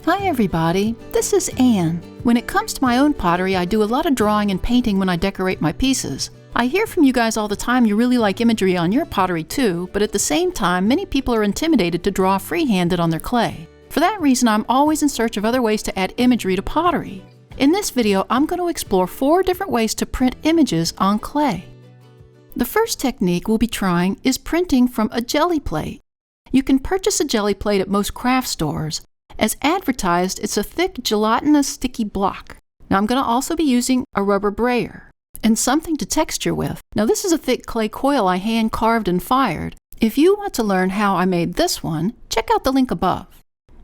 Hi everybody, this is Anne. When it comes to my own pottery, I do a lot of drawing and painting when I decorate my pieces. I hear from you guys all the time you really like imagery on your pottery too, but at the same time, many people are intimidated to draw freehanded on their clay. For that reason, I'm always in search of other ways to add imagery to pottery. In this video, I'm going to explore 4 different ways to print images on clay. The first technique we'll be trying is printing from a jelly plate. You can purchase a jelly plate at most craft stores. As advertised, it's a thick, gelatinous, sticky block. Now I'm going to also be using a rubber brayer and something to texture with. Now this is a thick clay coil I hand carved and fired. If you want to learn how I made this one, check out the link above.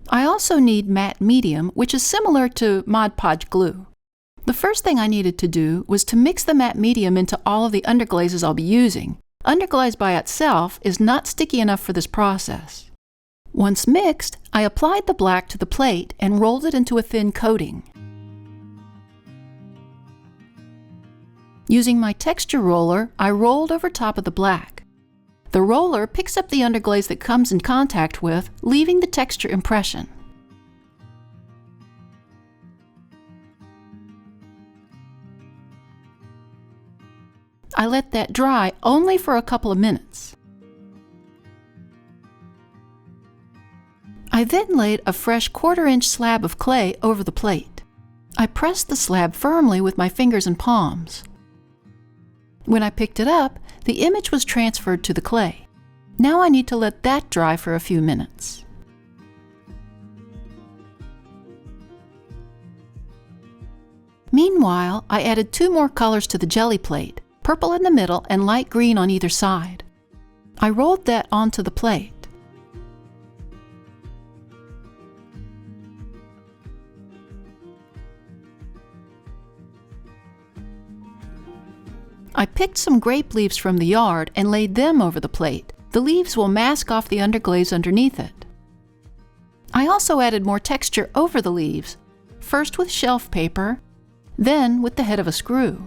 I also need matte medium, which is similar to Mod Podge glue. The first thing I needed to do was to mix the matte medium into all of the underglazes I'll be using. Underglaze by itself is not sticky enough for this process. Once mixed, I applied the black to the plate and rolled it into a thin coating. Using my texture roller, I rolled over top of the black. The roller picks up the underglaze that comes in contact with, leaving the texture impression. I let that dry only for a couple of minutes. I then laid a fresh 1/4-inch slab of clay over the plate. I pressed the slab firmly with my fingers and palms. When I picked it up, the image was transferred to the clay. Now I need to let that dry for a few minutes. Meanwhile, I added 2 more colors to the jelly plate, purple in the middle and light green on either side. I rolled that onto the plate. I picked some grape leaves from the yard and laid them over the plate. The leaves will mask off the underglaze underneath it. I also added more texture over the leaves, first with shelf paper, then with the head of a screw.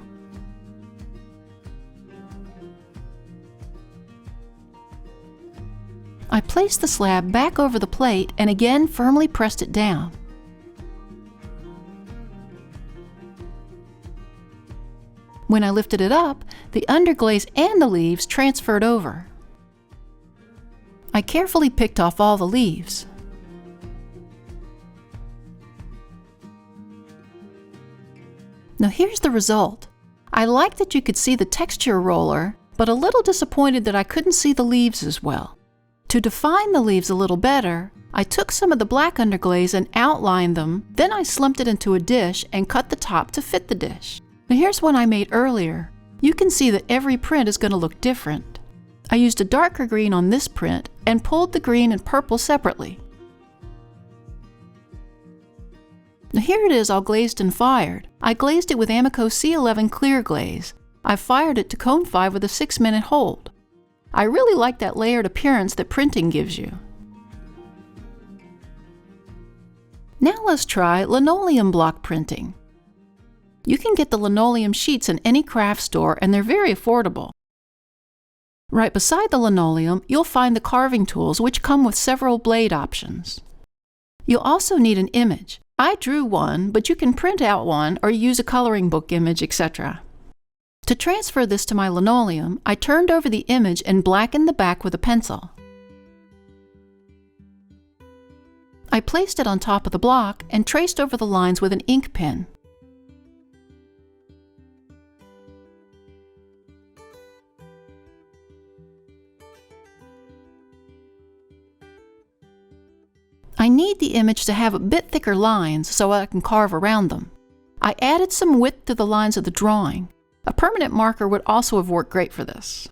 I placed the slab back over the plate and again firmly pressed it down. When I lifted it up, the underglaze and the leaves transferred over. I carefully picked off all the leaves. Now here's the result. I like that you could see the texture roller, but a little disappointed that I couldn't see the leaves as well. To define the leaves a little better, I took some of the black underglaze and outlined them, then I slumped it into a dish and cut the top to fit the dish. Now here's one I made earlier. You can see that every print is going to look different. I used a darker green on this print and pulled the green and purple separately. Now here it is all glazed and fired. I glazed it with Amico C11 clear glaze. I fired it to cone 5 with a 6-minute hold. I really like that layered appearance that printing gives you. Now let's try linoleum block printing. You can get the linoleum sheets in any craft store and they're very affordable. Right beside the linoleum, you'll find the carving tools which come with several blade options. You'll also need an image. I drew one, but you can print out one or use a coloring book image, etc. To transfer this to my linoleum, I turned over the image and blackened the back with a pencil. I placed it on top of the block and traced over the lines with an ink pen. I need the image to have a bit thicker lines so I can carve around them. I added some width to the lines of the drawing. A permanent marker would also have worked great for this.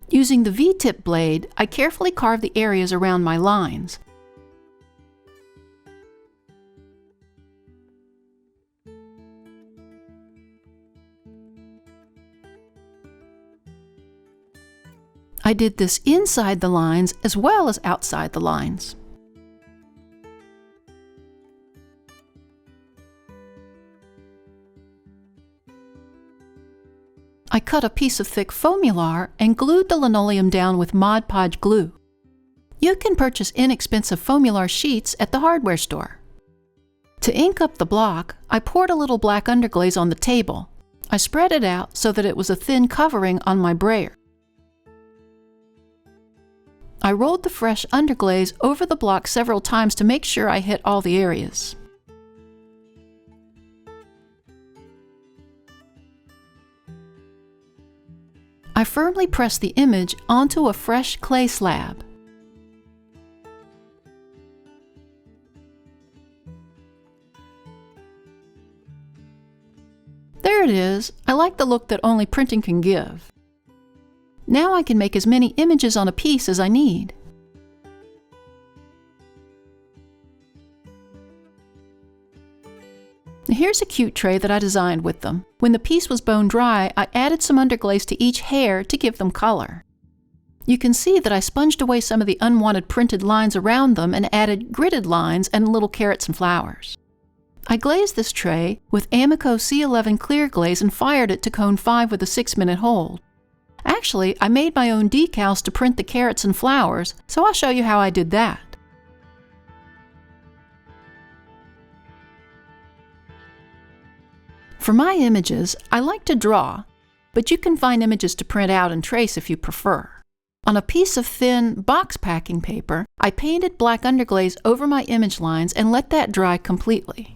Using the V-tip blade, I carefully carved the areas around my lines. I did this inside the lines as well as outside the lines. I cut a piece of thick foamular and glued the linoleum down with Mod Podge glue. You can purchase inexpensive Foamular sheets at the hardware store. To ink up the block, I poured a little black underglaze on the table. I spread it out so that it was a thin covering on my brayer. I rolled the fresh underglaze over the block several times to make sure I hit all the areas. I firmly pressed the image onto a fresh clay slab. There it is. I like the look that only printing can give. Now I can make as many images on a piece as I need. Here's a cute tray that I designed with them. When the piece was bone dry, I added some underglaze to each hair to give them color. You can see that I sponged away some of the unwanted printed lines around them and added gridded lines and little carrots and flowers. I glazed this tray with Amico C11 clear glaze and fired it to cone 5 with a 6-minute hold. Actually, I made my own decals to print the carrots and flowers, so I'll show you how I did that. For my images, I like to draw, but you can find images to print out and trace if you prefer. On a piece of thin box packing paper, I painted black underglaze over my image lines and let that dry completely.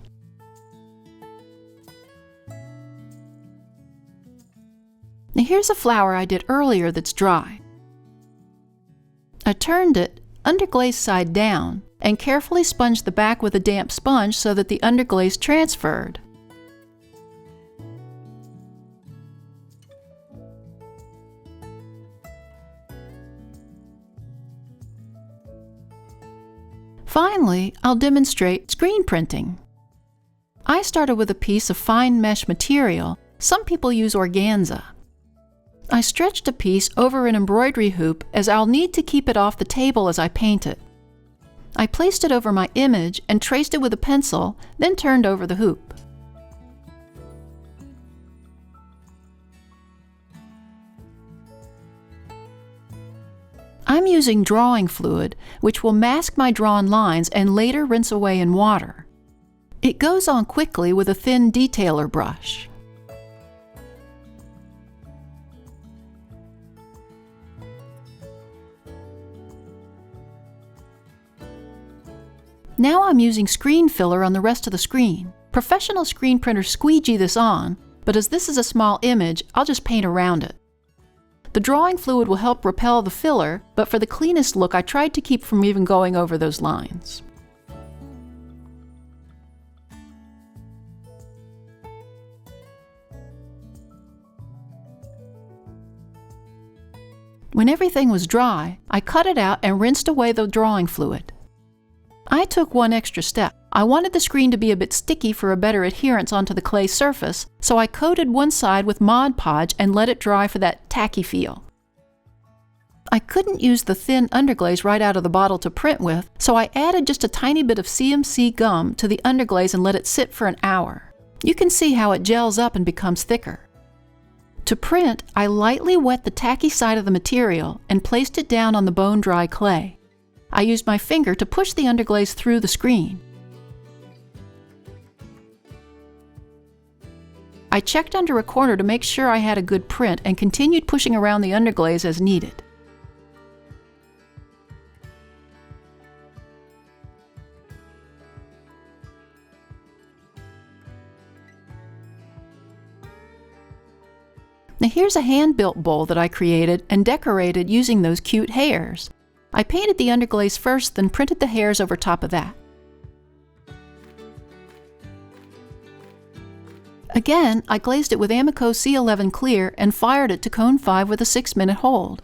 Now here's a flower I did earlier that's dry. I turned it underglaze side down and carefully sponged the back with a damp sponge so that the underglaze transferred. Finally, I'll demonstrate screen printing. I started with a piece of fine mesh material. Some people use organza. I stretched a piece over an embroidery hoop as I'll need to keep it off the table as I paint it. I placed it over my image and traced it with a pencil, then turned over the hoop. I'm using drawing fluid, which will mask my drawn lines and later rinse away in water. It goes on quickly with a thin detailer brush. Now I'm using screen filler on the rest of the screen. Professional screen printers squeegee this on, but as this is a small image, I'll just paint around it. The drawing fluid will help repel the filler, but for the cleanest look, I tried to keep from even going over those lines. When everything was dry, I cut it out and rinsed away the drawing fluid. I took one extra step. I wanted the screen to be a bit sticky for a better adherence onto the clay surface, so I coated one side with Mod Podge and let it dry for that tacky feel. I couldn't use the thin underglaze right out of the bottle to print with, so I added just a tiny bit of CMC gum to the underglaze and let it sit for an hour. You can see how it gels up and becomes thicker. To print, I lightly wet the tacky side of the material and placed it down on the bone-dry clay. I used my finger to push the underglaze through the screen. I checked under a corner to make sure I had a good print and continued pushing around the underglaze as needed. Now here's a hand-built bowl that I created and decorated using those cute hairs. I painted the underglaze first, then printed the hairs over top of that. Again, I glazed it with Amico C11 clear and fired it to cone 5 with a 6-minute hold.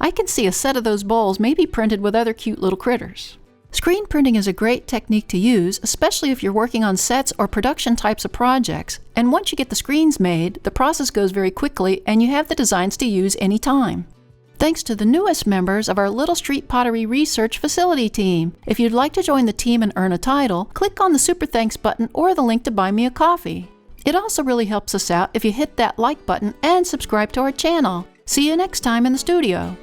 I can see a set of those bowls may be printed with other cute little critters. Screen printing is a great technique to use, especially if you're working on sets or production types of projects, and once you get the screens made, the process goes very quickly and you have the designs to use anytime. Thanks to the newest members of our Little Street Pottery Research Facility team. If you'd like to join the team and earn a title, click on the Super Thanks button or the link to buy me a coffee. It also really helps us out if you hit that like button and subscribe to our channel. See you next time in the studio.